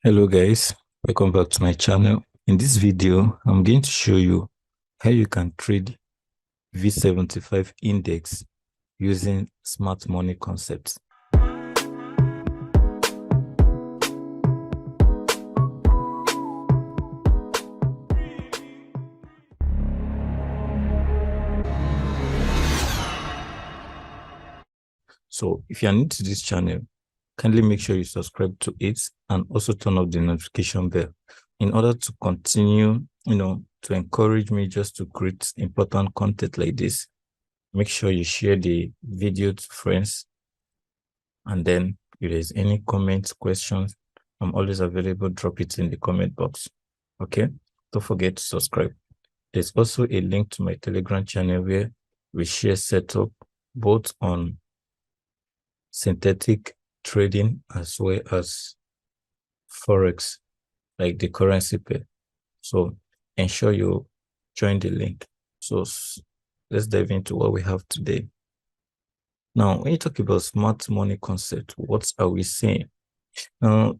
Hello guys, welcome back to my channel. In this video, I'm going to show you how you can trade V75 index using smart money concepts. So if you are new to this channel, kindly make sure you subscribe to it and also turn off the notification bell in order to continue, to encourage me just to create important content like this. Make sure you share the video to friends, and then if there's any comments, questions, I'm always available. Drop it in the comment box. Okay, don't forget to subscribe. There's also a link to my Telegram channel where we share setup both on synthetic trading as well as forex, like the currency pair. So ensure you join the link. So let's dive into what we have today. Now, when you talk about smart money concept, what are we saying? Now,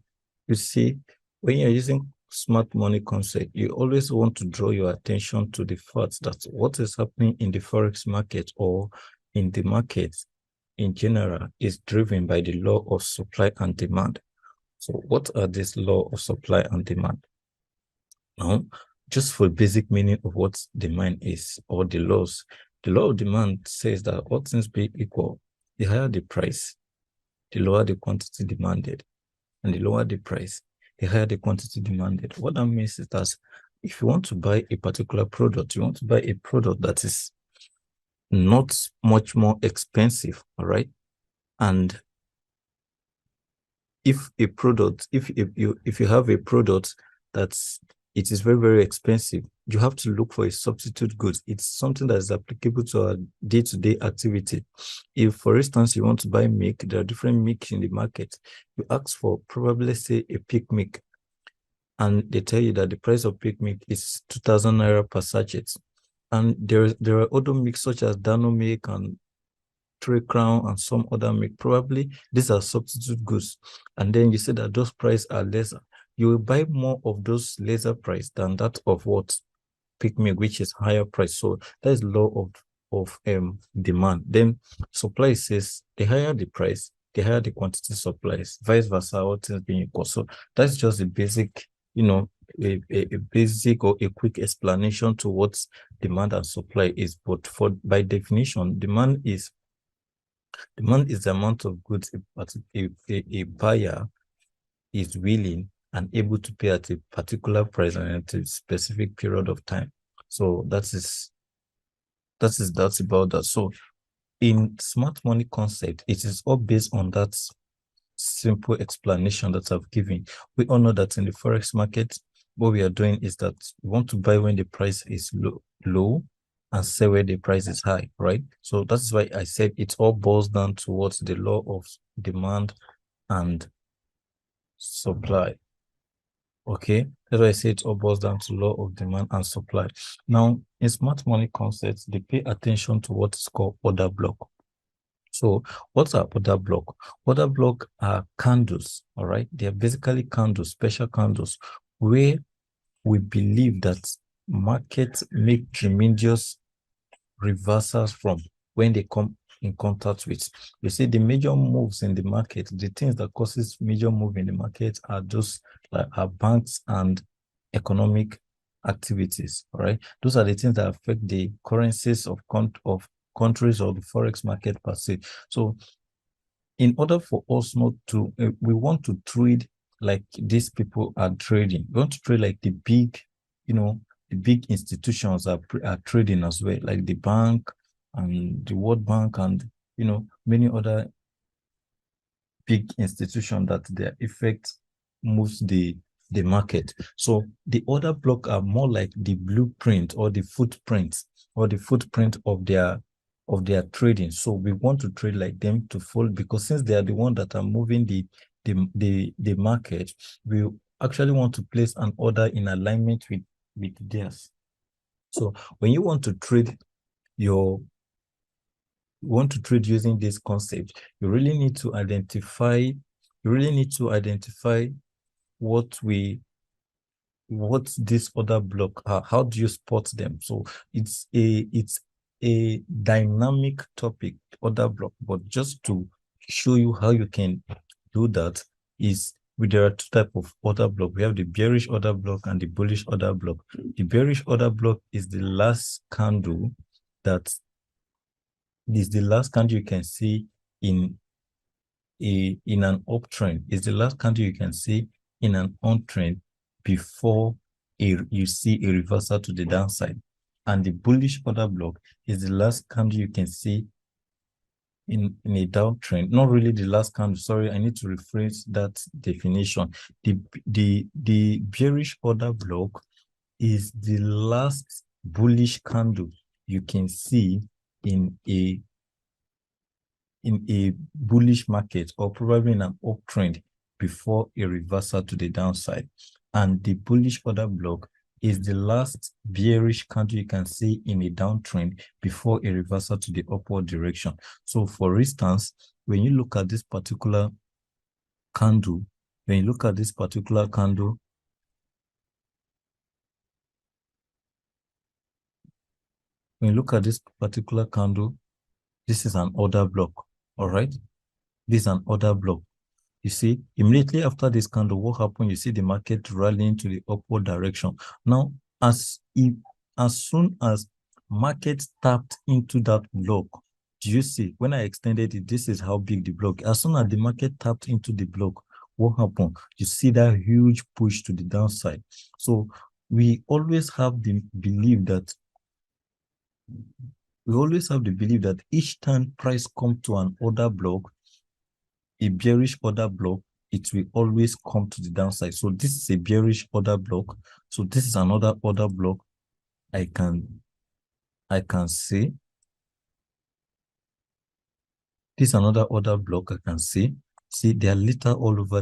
you see, when you're using smart money concept, you always want to draw your attention to the fact that what is happening in the forex market or in the market in general is driven by the law of supply and demand. So what are these law of supply and demand? Now, just for basic meaning of what demand is or the laws, the law of demand says that all things being equal, the higher the price, the lower the quantity demanded. And the lower the price, the higher the quantity demanded. What that means is that if you want to buy a particular product, you want to buy a product that is not much more expensive, all right? And if you have a product that's it is very, very expensive, you have to look for a substitute goods. It's something that is applicable to our day-to-day activity. If, for instance, you want to buy milk, there are different milk in the market. You ask for probably, say, a pig milk, and they tell you that the price of pig milk is 2,000 naira per sachet. And there are other milk such as Dano milk and Three Crown and some other milk. Probably these are substitute goods. And then you say that those prices are lesser. You will buy more of those lesser price than that of what pig milk, which is higher price. So that is law of demand. Then supply says the higher the price, the higher the quantity supplies, vice versa, all things being equal. So that's just a basic, a basic or a quick explanation to what demand and supply is. But by definition, demand is the amount of goods a buyer is willing and able to pay at a particular price and at a specific period of time. So that's about that. So in smart money concept, it is all based on that simple explanation that I've given. We all know that in the forex market, what we are doing is that we want to buy when the price is low and sell where the price is high, right? So that's why I said it all boils down towards the law of demand and supply. Okay, that's why I say it all boils down to law of demand and supply. Now, in smart money concepts, they pay attention to what is called order block. So what's our order block? Order block are candles, all right? They are basically candles, special candles, where we believe that markets make tremendous reversals from when they come in contact with. You see, the major moves in the market, the things that causes major move in the market are just like our banks and economic activities, all right? Those are the things that affect the currencies of countries or the forex market per se. So in order for us not to, we want to trade like these people are trading. We want to trade like the big, the big institutions are trading as well, like the bank and the World Bank and, many other big institutions that their effect moves the market. So the order block are more like the blueprint or the footprint of their trading. So we want to trade like them to follow, because since they are the one that are moving the market, we actually want to place an order in alignment with theirs. So when you want to trade using this concept, you really need to identify what this other block are. How do you spot them? So it's a dynamic topic, order block, but just to show you how you can do that is there are two types of order block. We have the bearish order block and the bullish order block. The bearish order block is the last candle that is the last candle you can see in an uptrend. Is the last candle you can see in an uptrend before you see a reversal to the downside. And the bullish order block is the last candle you can see in a downtrend. Not really the last candle. Sorry, I need to rephrase that definition. The bearish order block is the last bullish candle you can see in a bullish market, or probably in an uptrend before a reversal to the downside. And the bullish order block is the last bearish candle you can see in a downtrend before a reversal to the upward direction. So for instance, when you look at this particular candle, when you look at this particular candle, this is an order block. All right, this is an order block. You see, immediately after this candle, what happened? You see the market rallying to the upward direction. Now, as soon as market tapped into that block, do you see, when I extended it, this is how big the block. As soon as the market tapped into the block, what happened? You see that huge push to the downside. So we always have the belief that each time price comes to an order block, a bearish order block, it will always come to the downside. So this is a bearish order block. So this is another order block I can see. This is another order block I can see. See, they are littered all over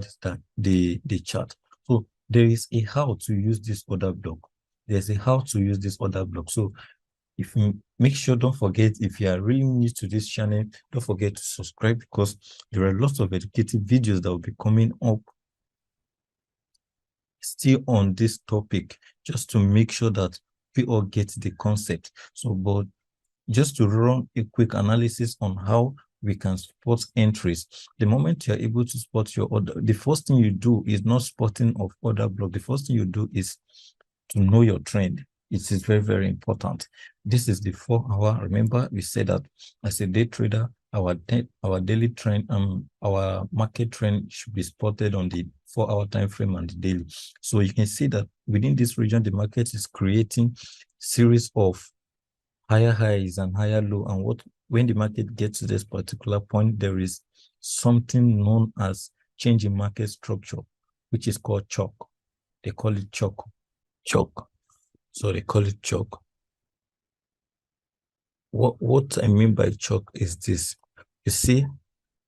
the chart. So there is a how to use this order block. There's a how to use this order block. So if you make sure, don't forget, if you are really new to this channel, don't forget to subscribe, because there are lots of educative videos that will be coming up still on this topic, just to make sure that we all get the concept. So, but just to run a quick analysis on how we can spot entries. The moment you're able to spot your order, the first thing you do is not spotting of order block. The first thing you do is to know your trend. It is very, very important. This is the 4 hour. Remember, we said that as a day trader, our daily trend, our market trend should be spotted on the 4 hour time frame and the daily. So you can see that within this region, the market is creating series of higher highs and higher low. And when the market gets to this particular point, there is something known as change in market structure, which is called chalk. They call it chalk. So they call it chalk. What I mean by chalk is this. You see,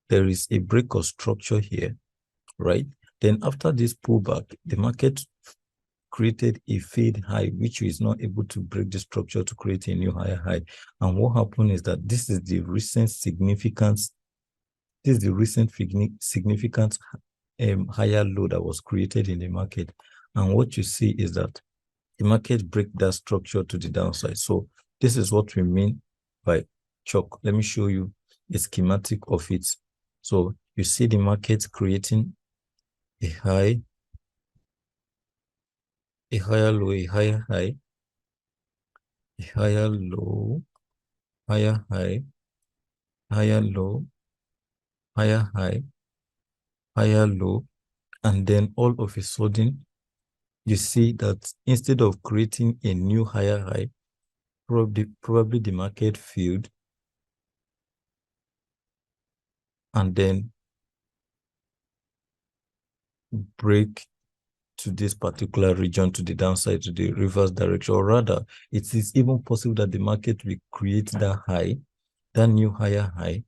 there is a break of structure here, right? Then after this pullback, the market created a fade high, which is not able to break the structure to create a new higher high. And what happened is that this is the recent significant higher low that was created in the market. And what you see is that the market break that structure to the downside. So this is what we mean by chalk. Let me show you a schematic of it. So you see the market creating a high, a higher low, a higher high, a higher low, higher high, higher low, higher high, higher low, and then all of a sudden you see that instead of creating a new higher high, probably the market failed and then break to this particular region to the downside, to the reverse direction, or rather it is even possible that the market will create that high, that new higher high,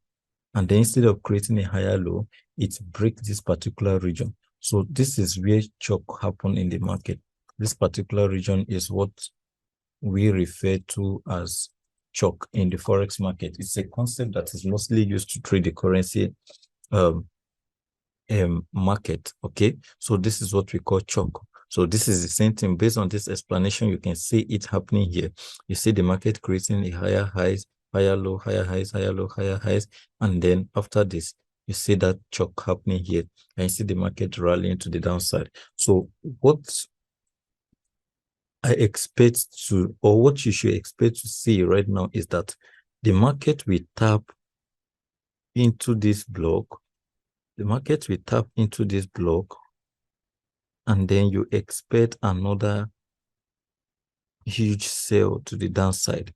and then instead of creating a higher low, it breaks this particular region. So this is where chalk happen in the market. This particular region is what we refer to as chalk in the forex market. It's a concept that is mostly used to trade the currency market. Okay, so this is what we call chalk. So this is the same thing. Based on this explanation, you can see it happening here. You see the market creating a higher highs, higher low, higher highs, higher low, higher highs, and then after this, you see that chalk happening here, and you see the market rallying to the downside. So what I expect to, or what you should expect to see right now, is that the market will tap into this block. The market will tap into this block, and then you expect another huge sell to the downside.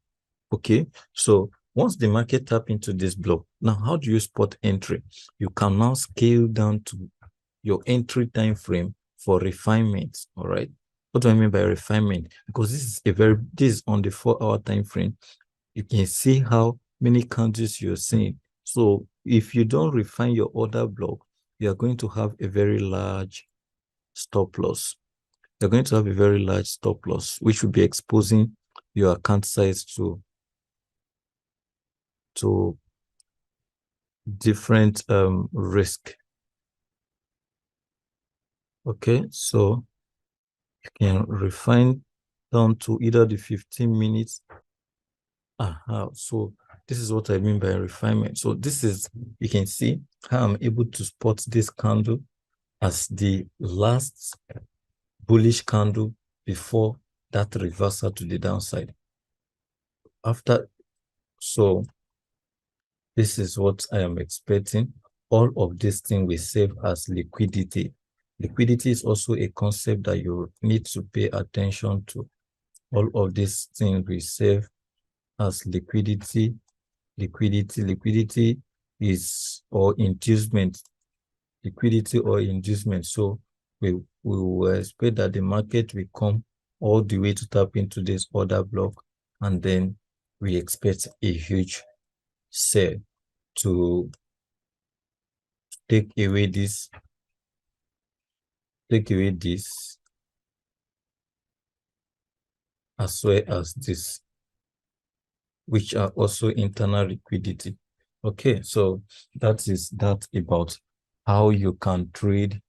Okay, so once the market tap into this block, now how do you spot entry? You can now scale down to your entry time frame for refinement. All right, what do I mean by refinement? Because this is on the 4-hour time frame. You can see how many candles you're seeing. So if you don't refine your order block, you are going to have a very large stop loss. You're going to have a very large stop loss, which will be exposing your account size to different risk. Okay, so you can refine down to either the 15 minutes. So this is what I mean by refinement. So this is, you can see how I'm able to spot this candle as the last bullish candle before that reversal to the downside. So this is what I am expecting. All of this thing will serve as liquidity. Liquidity is also a concept that you need to pay attention to. All of these things will serve as liquidity. Liquidity is, or inducement. Liquidity or inducement. So we will expect that the market will come all the way to tap into this order block, and then we expect a huge sell to take away this as well as this, which are also internal liquidity. Okay, so that is that about how you can trade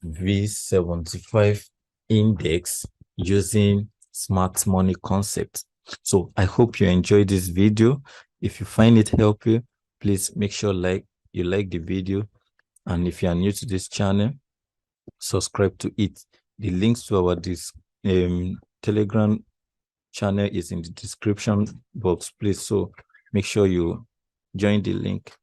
V75 index using smart money concept. So I hope you enjoyed this video. If you find it helpful, please make sure you like the video, and if you are new to this channel, subscribe to it. The links to our Telegram channel is in the description box, please. So make sure you join the link.